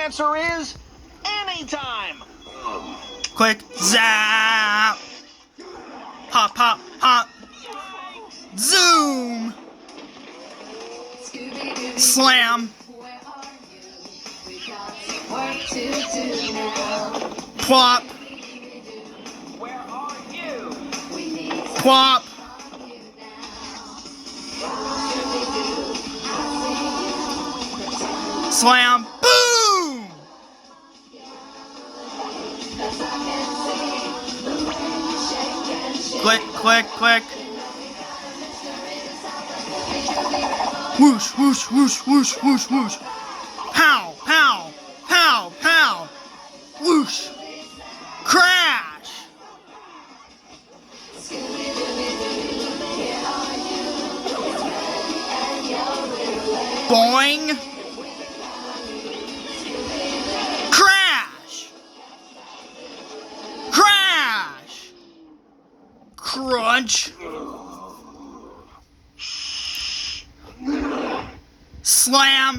answer is anytime. Quick, zap! Hop, hop, hop! Zoom! Slam! Plop! Where are you? Plop! Slam! Boom! Click, click, click. Whoosh, whoosh, whoosh, whoosh, whoosh, whoosh. Pow, pow, pow, pow. Whoosh. Crash. Boing. Crash. Crash. Crunch. Slam.